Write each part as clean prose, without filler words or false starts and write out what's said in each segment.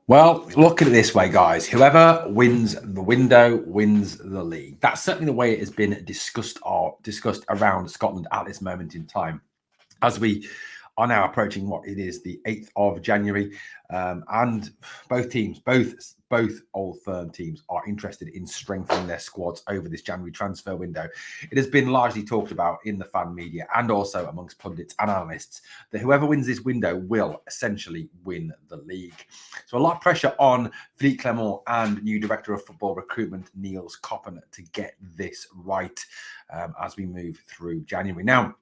Well, look at it this way, guys. Whoever wins the window wins the league. That's certainly the way it has been discussed around Scotland at this moment in time. As we are now approaching what it is the 8th of January, and both teams, both old firm teams, are interested in strengthening their squads over this January transfer window. It has been largely talked about in the fan media and also amongst pundits and analysts that whoever wins this window will essentially win the league. So a lot of pressure on Philippe Clement and new director of football recruitment Niels Koppen to get this right as we move through January. Now,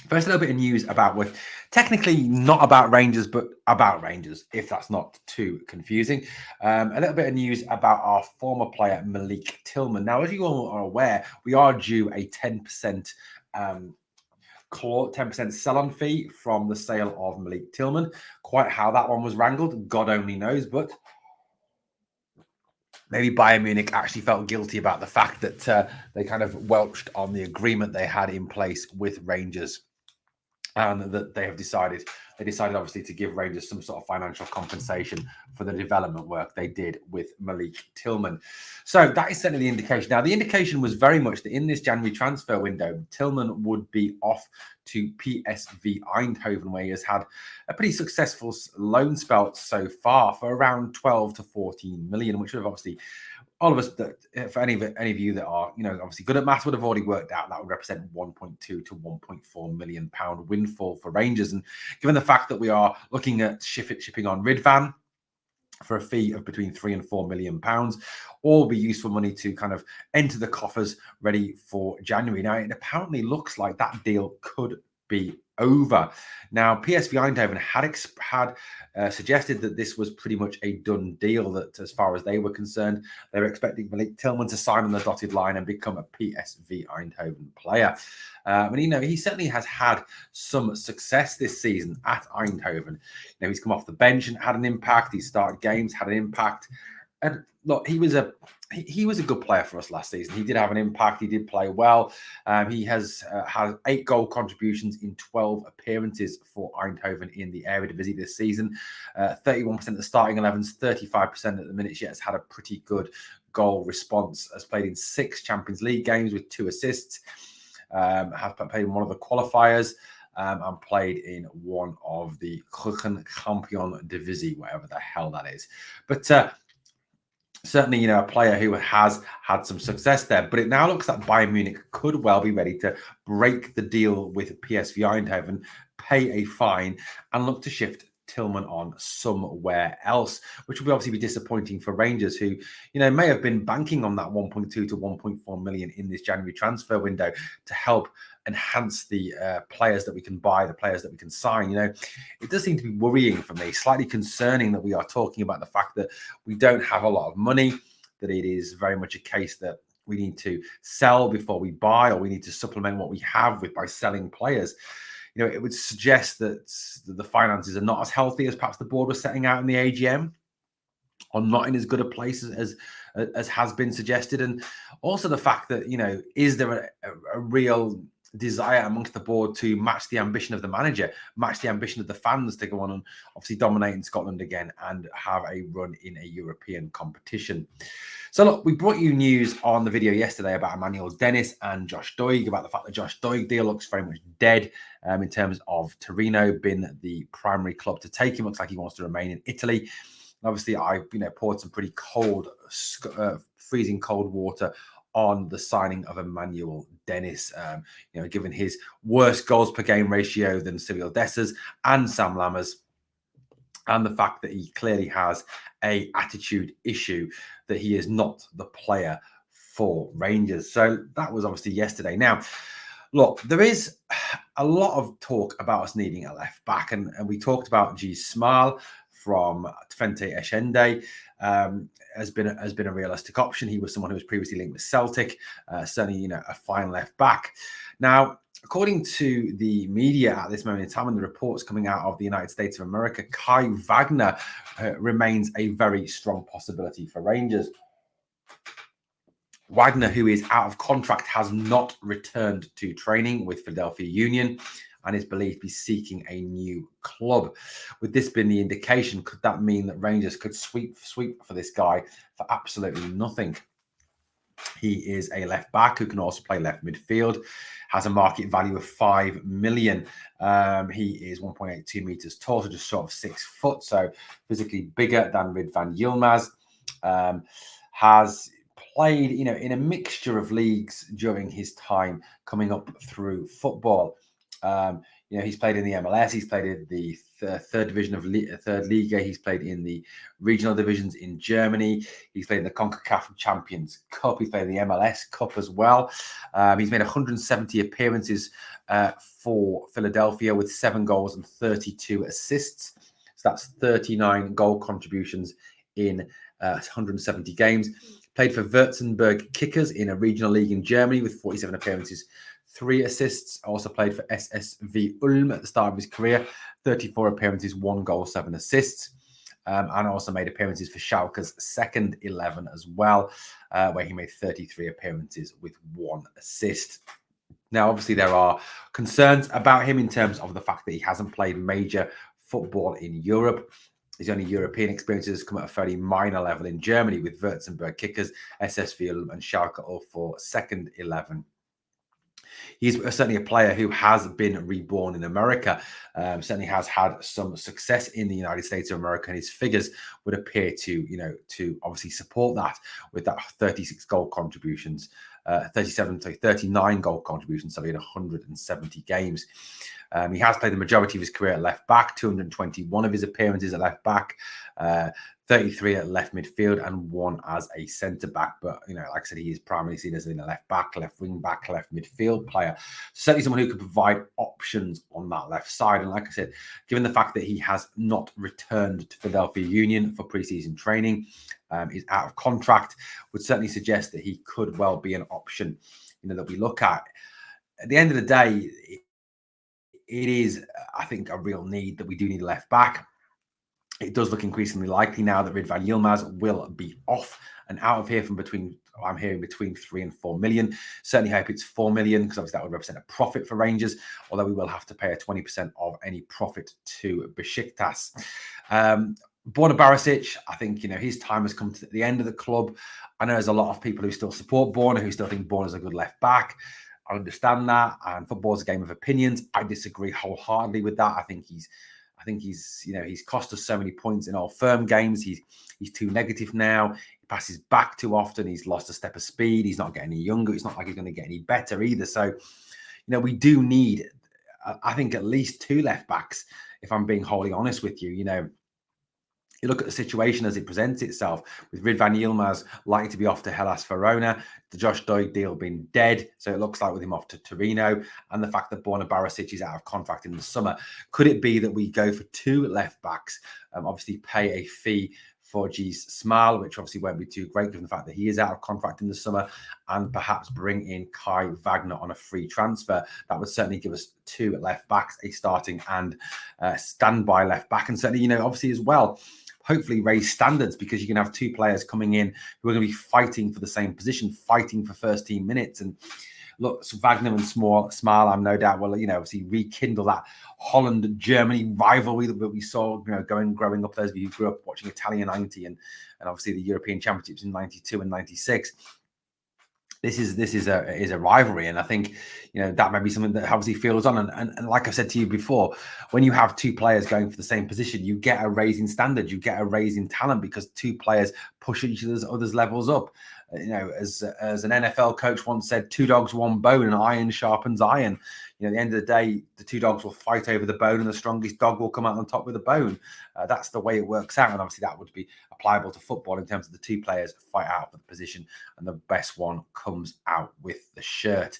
first, a little bit of news about what technically not about Rangers, but about Rangers, if that's not too confusing. A little bit of news about our former player, Malik Tillman. Now, as you all are aware, we are due a 10% 10% sell-on fee from the sale of Malik Tillman. Quite how that one was wrangled, God only knows, but maybe Bayern Munich actually felt guilty about the fact that they kind of welched on the agreement they had in place with Rangers. And that they decided obviously to give Rangers some sort of financial compensation for the development work they did with Malik Tillman. So that is certainly the indication. Now, the indication was very much that in this January transfer window, Tillman would be off to PSV Eindhoven, where he has had a pretty successful loan spell so far for around 12 to 14 million, which would have obviously all of us, that for any of you that are, obviously good at maths, would have already worked out that would represent 1.2 to 1.4 million pound windfall for Rangers. And given the fact that we are looking at shipping on Ridvan for a fee of between 3 and 4 million pounds, all be useful money to kind of enter the coffers ready for January. Now, it apparently looks like that deal could be over. Now, PSV Eindhoven had suggested that this was pretty much a done deal, that as far as they were concerned, they were expecting Malik Tillman to sign on the dotted line and become a PSV Eindhoven player. And, he certainly has had some success this season at Eindhoven. He's come off the bench and had an impact. He started games, had an impact. And look, he was a good player for us last season. He did have an impact. He did play well. He has had 8 goal contributions in 12 appearances for Eindhoven in the Eredivisie this season. 31% of the starting 11s, 35% at the minutes. Yet has had a pretty good goal response. Has played in 6 Champions League games with 2 assists. Has played in one of the qualifiers. And played in one of the Keukenkampioen Divisie, whatever the hell that is. But certainly, a player who has had some success there. But it now looks like Bayern Munich could well be ready to break the deal with PSV Eindhoven, pay a fine, and look to shift Tillman on somewhere else, which will obviously be disappointing for Rangers, who, may have been banking on that 1.2 to 1.4 million in this January transfer window to help enhance the players that we can buy, the players that we can sign. It does seem to be worrying for me, slightly concerning that we are talking about the fact that we don't have a lot of money, that it is very much a case that we need to sell before we buy, or we need to supplement what we have by selling players. It would suggest that the finances are not as healthy as perhaps the board was setting out in the AGM, or not in as good a place as has been suggested. And also the fact that, is there a real desire amongst the board to match the ambition of the manager, match the ambition of the fans to go on and obviously dominate in Scotland again and have a run in a European competition. So look, we brought you news on the video yesterday about Emmanuel Dennis and Josh Doig, about the fact that Josh Doig deal looks very much dead in terms of Torino being the primary club to take him. Looks like he wants to remain in Italy. Obviously, I poured some pretty cold, freezing cold water on the signing of Emmanuel Dennis, given his worst goals per game ratio than Cyril Dessers and Sam Lammers, and the fact that he clearly has a attitude issue, that he is not the player for Rangers. So that was obviously yesterday. Now, look, there is a lot of talk about us needing a left back, and we talked about G. Smal from Twente Eshende. Has been a realistic option. He was someone who was previously linked with Celtic, certainly, a fine left back. Now, according to the media at this moment in time and the reports coming out of the United States of America, Kai Wagner remains a very strong possibility for Rangers. Wagner, who is out of contract, has not returned to training with Philadelphia Union and is believed to be seeking a new club. With this being the indication, could that mean that Rangers could sweep for this guy for absolutely nothing? He is a left back who can also play left midfield, has a market value of 5 million. He is 1.82 meters tall, so just sort of 6 foot, so physically bigger than Rid van Yilmaz. Has played, in a mixture of leagues during his time coming up through football. He's played in the MLS. He's played in the third division of third Liga. He's played in the regional divisions in Germany. He's played in the CONCACAF Champions Cup. He's played in the MLS Cup as well. He's made 170 appearances for Philadelphia with 7 goals and 32 assists. So that's 39 goal contributions in 170 games. Played for Württemberg Kickers in a regional league in Germany with 47 appearances, 3 assists. Also played for SSV Ulm at the start of his career, 34 appearances, 1 goal, 7 assists. And also made appearances for Schalke's second 11 as well, where he made 33 appearances with 1 assist. Now, obviously, there are concerns about him in terms of the fact that he hasn't played major football in Europe. His only European experiences come at a fairly minor level in Germany with Württemberg Kickers, SSV Ulm and Schalke all for second 11. He's certainly a player who has been reborn in America, certainly has had some success in the United States of America, and his figures would appear to obviously support that with that 36 goal contributions, 39 goal contributions, in 170 games. He has played the majority of his career at left back, 221 of his appearances at left back, 33 at left midfield, and 1 as a centre back. But, like I said, he is primarily seen as a left back, left wing back, left midfield player. Certainly someone who can provide options on that left side. And like I said, given the fact that he has not returned to Philadelphia Union for preseason training, is out of contract, would certainly suggest that he could well be an option, that we look at. At the end of the day, it is, I think, a real need that we do need a left back. It does look increasingly likely now that Rid van Yilmaz will be off and out of here I'm hearing between 3 and 4 million. Certainly hope it's 4 million, because obviously that would represent a profit for Rangers, although we will have to pay a 20% of any profit to Besiktas. Borna Barisic, I think, his time has come to the end of the club. I know there's a lot of people who still support Borna, who still think Borna's a good left back. I understand that, and football's a game of opinions. I disagree wholeheartedly with that. I think he's cost us so many points in all firm games. He's too negative now. He passes back too often. He's lost a step of speed. He's not getting any younger. It's not like he's going to get any better either. So, we do need, I think, at least 2 left backs, if I'm being wholly honest with you. You look at the situation as it presents itself, with Rid van Yilmaz likely to be off to Hellas Verona, the Josh Doig deal being dead, so it looks like with him off to Torino, and the fact that Borna Barisic is out of contract in the summer. Could it be that we go for 2 left backs, obviously pay a fee for G's Smal, which obviously won't be too great given the fact that he is out of contract in the summer, and perhaps bring in Kai Wagner on a free transfer? That would certainly give us 2 left backs, a starting and standby left back, and certainly, obviously as well, hopefully raise standards, because you can have 2 players coming in who are going to be fighting for the same position, fighting for first team minutes. And look, so Wagner and Smal, I'm no doubt will, obviously rekindle that Holland-Germany rivalry that we saw, growing up. Those of you who grew up watching Italia 90 and obviously the European Championships in 92 and 96. This is a rivalry, and I think that may be something that obviously feels on. And like I said to you before, when you have 2 players going for the same position, you get a raise in standard, you get a raise in talent, because 2 players push each other's levels up. As an NFL coach once said, 2 dogs, 1 bone, and iron sharpens iron. At the end of the day, the 2 dogs will fight over the bone, and the strongest dog will come out on top with a bone. That's the way it works out, and obviously that would be applicable to football in terms of the 2 players fight out for the position, and the best one comes out with the shirt.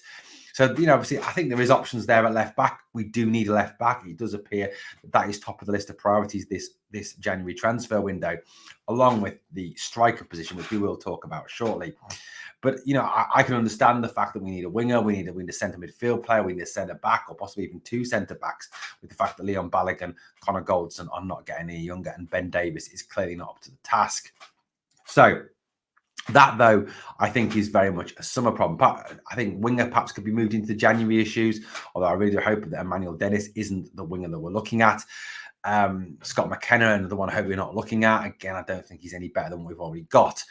So, obviously, I think there is options there at left back. We do need a left back. It does appear that is top of the list of priorities this January transfer window, along with the striker position, which we will talk about shortly. But, I can understand the fact that we need a winger, we need a centre midfield player, we need a centre back, or possibly even 2 centre backs, with the fact that Leon Balogun, Connor Goldson are not getting any younger, and Ben Davis is clearly not up to the task. So, That, though, I think is very much a summer problem. I think winger perhaps could be moved into the January issues, although I really do hope that Emmanuel Dennis isn't the winger that we're looking at. Scott McKenna, another one I hope we're not looking at. Again, I don't think he's any better than what we've already got.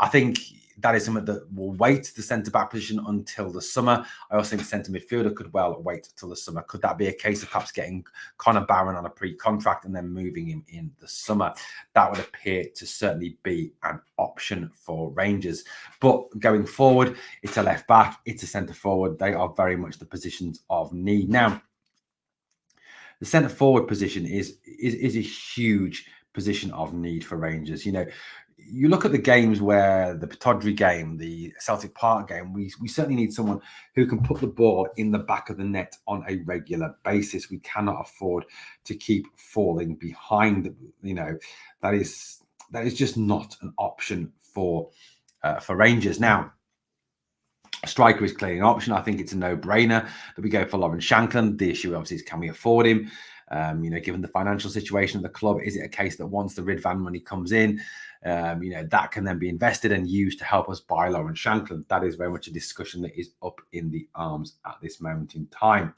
I think that is something that will wait the centre-back position until the summer. I also think centre midfielder could well wait till the summer. Could that be a case of perhaps getting Connor Barron on a pre-contract and then moving him in the summer? That would appear to certainly be an option for Rangers. But going forward, it's a left back, it's a centre forward. They are very much the positions of need. Now, the centre forward position is a huge position of need for Rangers. You know, you look at the games where the Pittodrie game, the Celtic Park game, we certainly need someone who can put the ball in the back of the net on a regular basis. We cannot afford to keep falling behind. You know, that is just not an option for Rangers. Now, a striker is clearly an option. I think it's a no-brainer that we go for Lawrence Shankland. The issue obviously is, can we afford him? You know, given the financial situation of the club, is it a case that once the Ridvan money comes in, you know, that can then be invested and used to help us buy Lawrence Shankland? That is very much a discussion that is up in the arms at this moment in time.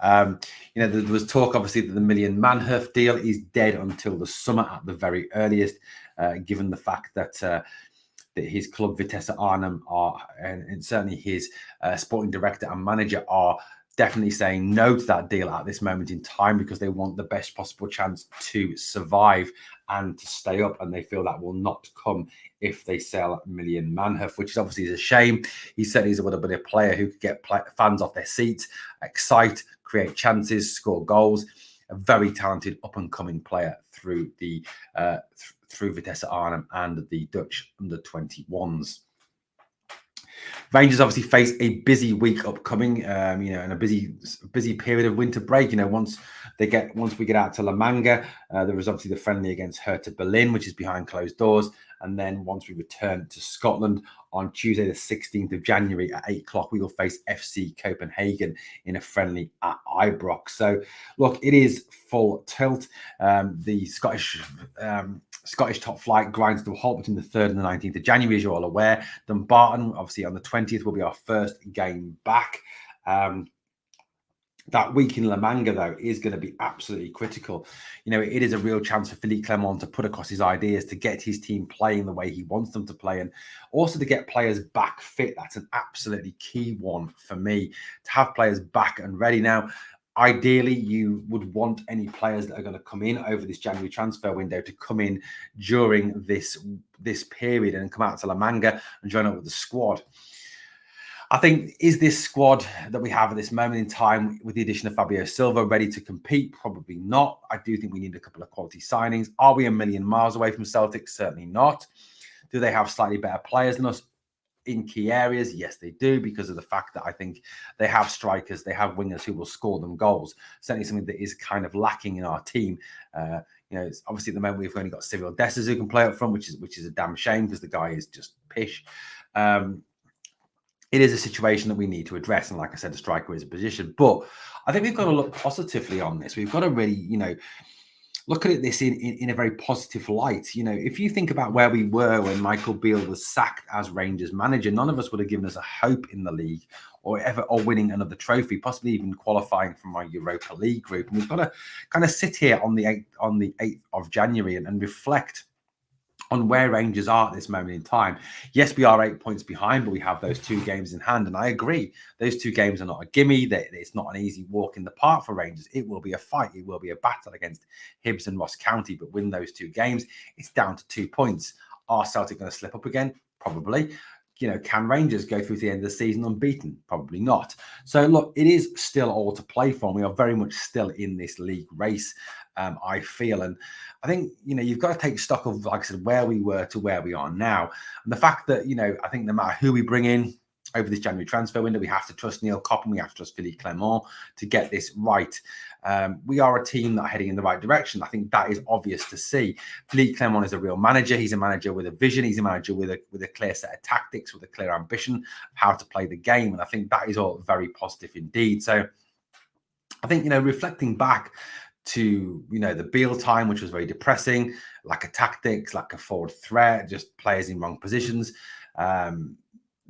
You know, there was talk, obviously, that the Million Manhoef deal is dead until the summer at the very earliest, given the fact that his club Vitesse Arnhem are, and certainly his sporting director and manager are definitely saying no to that deal at this moment in time because they want the best possible chance to survive and to stay up, and they feel that will not come if they sell Million Manhoef, which is obviously a shame. He said he's would have been a player who could get fans off their seats, excite, create chances, score goals. A very talented up-and-coming player through the through Vitesse Arnhem and the Dutch under-21s. Rangers obviously face a busy week upcoming, you know, and a busy period of winter break. You know, once we get out to La Manga, there is obviously the friendly against Hertha Berlin, which is behind closed doors. And then once we return to Scotland on Tuesday, the 16th of January at 8 o'clock, we will face FC Copenhagen in a friendly at Ibrox. So, look, it is full tilt. The Scottish top flight grinds to a halt between the 3rd and the 19th of January, as you're all aware. Dumbarton, obviously, on the 20th will be our first game back. That week in La Manga, though, is going to be absolutely critical. You know, it is a real chance for Philippe Clement to put across his ideas, to get his team playing the way he wants them to play, and also to get players back fit. That's an absolutely key one for me, to have players back and ready. Now, ideally, you would want any players that are going to come in over this January transfer window to come in during this period and come out to La Manga and join up with the squad. I think, is this squad that we have at this moment in time, with the addition of Fabio Silva, ready to compete? Probably not. I do think we need a couple of quality signings. Are we a million miles away from Celtic? Certainly not. Do they have slightly better players than us in key areas? Yes, they do, because of the fact that I think they have strikers, they have wingers who will score them goals. Certainly something that is kind of lacking in our team. You know, it's obviously at the moment we've only got Cyril Dessers who can play up front, which is a damn shame because the guy is just pish. It is a situation that we need to address. And like I said, the striker is a position. But I think we've got to look positively on this. We've got to really, you know, look at this in a very positive light. You know, if you think about where we were when Michael Beale was sacked as Rangers manager, none of us would have given us a hope in the league or winning another trophy, possibly even qualifying from our Europa League group. And we've got to kind of sit here on the 8th of January and reflect on where Rangers are at this moment in time. Yes, we are 8 points behind, but we have those 2 games in hand. And I agree, those 2 games are not a gimme. It's not an easy walk in the park for Rangers. It will be a fight. It will be a battle against Hibs and Ross County. But win those 2 games, it's down to 2 points. Are Celtic going to slip up again? Probably. You know, can Rangers go through to the end of the season unbeaten? Probably not. So, look, it is still all to play for. We are very much still in this league race, I feel. And I think, you know, you've got to take stock of, like I said, where we were to where we are now. And the fact that, you know, I think no matter who we bring in over this January transfer window, we have to trust Neil Coppin, we have to trust Philippe Clement to get this right. We are a team that are heading in the right direction. I think that is obvious to see. Philippe Clement is a real manager. He's a manager with a vision. He's a manager with a clear set of tactics, with a clear ambition of how to play the game. And I think that is all very positive indeed. So I think, you know, reflecting back to, the Beal time, which was very depressing, lack of tactics, lack of forward threat, just players in wrong positions.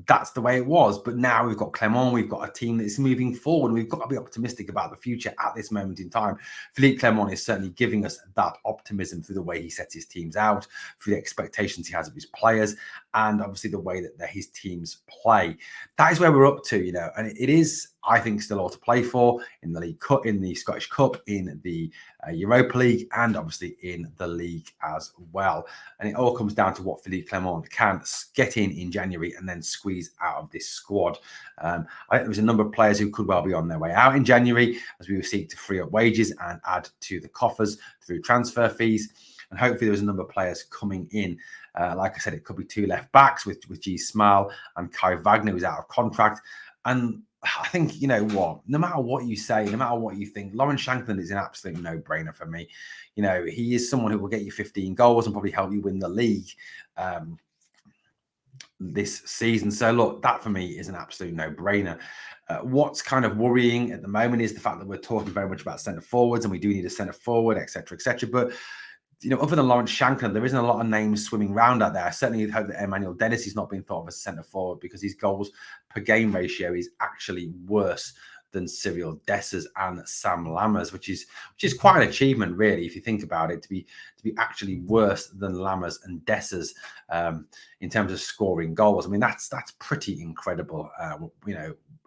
That's the way it was. But now we've got Clement, we've got a team that's moving forward. We've got to be optimistic about the future at this moment in time. Philippe Clement is certainly giving us that optimism through the way he sets his teams out, through the expectations he has of his players, and obviously the way that his teams play. That is where we're up to, and it is, I think, still all to play for in the League Cup, in the Scottish Cup, in the Europa League, and obviously in the league as well. And it all comes down to what Philippe Clement can get in January and then squeeze out of this squad. I think there's a number of players who could well be on their way out in January as we seek to free up wages and add to the coffers through transfer fees. And hopefully there's a number of players coming in. Like I said, it could be 2 left backs with G. Smile and Kai Wagner, who's out of contract. And I think, no matter what you say, no matter what you think, Lawrence Shankland is an absolute no-brainer for me. He is someone who will get you 15 goals and probably help you win the league this season. So look, that for me is an absolute no-brainer. What's kind of worrying at the moment is the fact that we're talking very much about centre forwards, and we do need a centre forward, etc., etc. But other than Lawrence Shankland, there isn't a lot of names swimming around out there. I certainly hope that Emmanuel Dennis is not being thought of as a centre forward, because his goals per game ratio is actually worse than Cyril Dessers and Sam Lammers, which is quite an achievement, really, if you think about it, to be actually worse than Lammers and Dessers in terms of scoring goals. I mean, that's pretty incredible.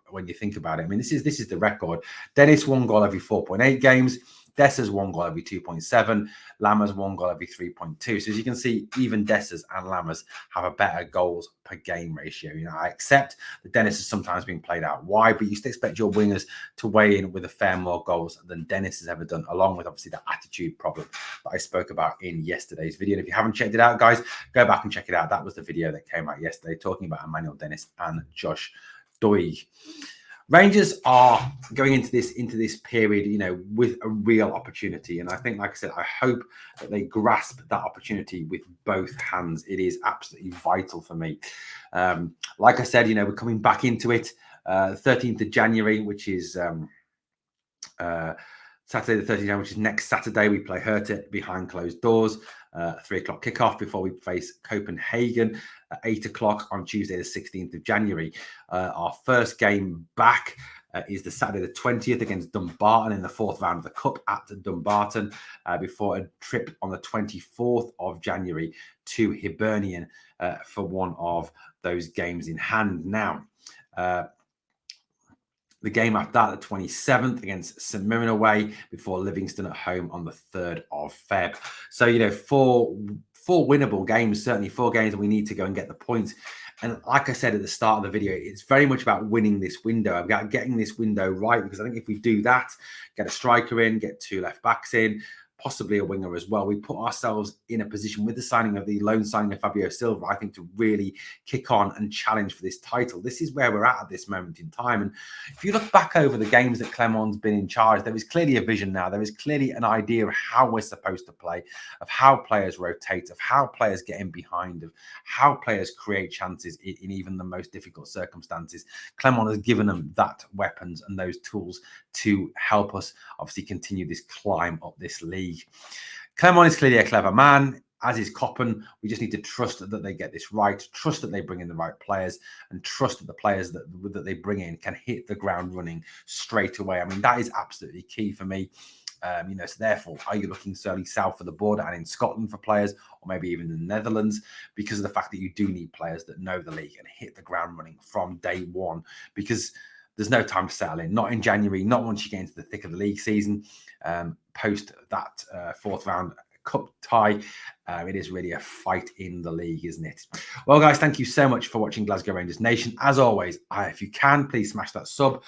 When you think about it, I mean, this is the record. Dennis 1 goal every 4.8 games. Dessers 1 goal every 2.7, Lammers 1 goal every 3.2. So as you can see, even Dessers and Lammers have a better goals per game ratio. I accept that Dennis has sometimes been played out wide, but you still expect your wingers to weigh in with a fair more goals than Dennis has ever done, along with obviously the attitude problem that I spoke about in yesterday's video. And if you haven't checked it out, guys, go back and check it out. That was the video that came out yesterday talking about Emmanuel Dennis and Josh Doig. Rangers are going into this period, with a real opportunity. And I think, like I said, I hope that they grasp that opportunity with both hands. It is absolutely vital for me. Like I said, we're coming back into it. 13th of January, which is Saturday the 13th of January, which is next Saturday. We play Hertha behind closed doors. 3 o'clock kickoff before we face Copenhagen at 8 o'clock on Tuesday, the 16th of January. Our first game back is the Saturday, the 20th against Dumbarton in the 4th round of the Cup at Dumbarton before a trip on the 24th of January to Hibernian for one of those games in hand. Now, the game after that, the 27th against St Mirren away before Livingston at home on the 3rd of Feb. So, four winnable games, certainly 4 games that we need to go and get the points. And like I said at the start of the video, it's very much about winning this window, about getting this window right, because I think if we do that, get a striker in, get 2 left backs in, possibly a winger as well, we put ourselves in a position with the signing of the loan signing of Fabio Silva, I think, to really kick on and challenge for this title. This is where we're at this moment in time. And if you look back over the games that Clement's been in charge, there is clearly a vision now. There is clearly an idea of how we're supposed to play, of how players rotate, of how players get in behind, of how players create chances in even the most difficult circumstances. Clement has given them that weapons and those tools to help us obviously continue this climb up this league. Clement is clearly a clever man, as is Coppen. We just need to trust that they get this right, trust that they bring in the right players, and trust that the players that they bring in can hit the ground running straight away. I mean, that is absolutely key for me. So therefore, are you looking certainly south of the border and in Scotland for players, or maybe even in the Netherlands, because of the fact that you do need players that know the league and hit the ground running from day one, because there's no time to settle in. Not in January, not once you get into the thick of the league season, post that 4th round cup tie. It is really a fight in the league, isn't it? Well, guys, thank you so much for watching Glasgow Rangers Nation. As always, if you can, please smash that sub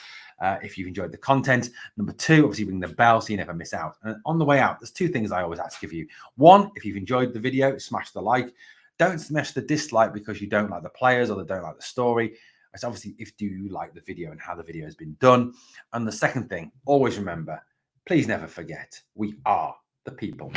if you've enjoyed the content. Number 2, obviously ring the bell so you never miss out. And on the way out, there's 2 things I always ask of you. 1, if you've enjoyed the video, smash the like. Don't smash the dislike because you don't like the players or they don't like the story. It's obviously if do you like the video and how the video has been done. And the second thing, always remember, please never forget, we are the people.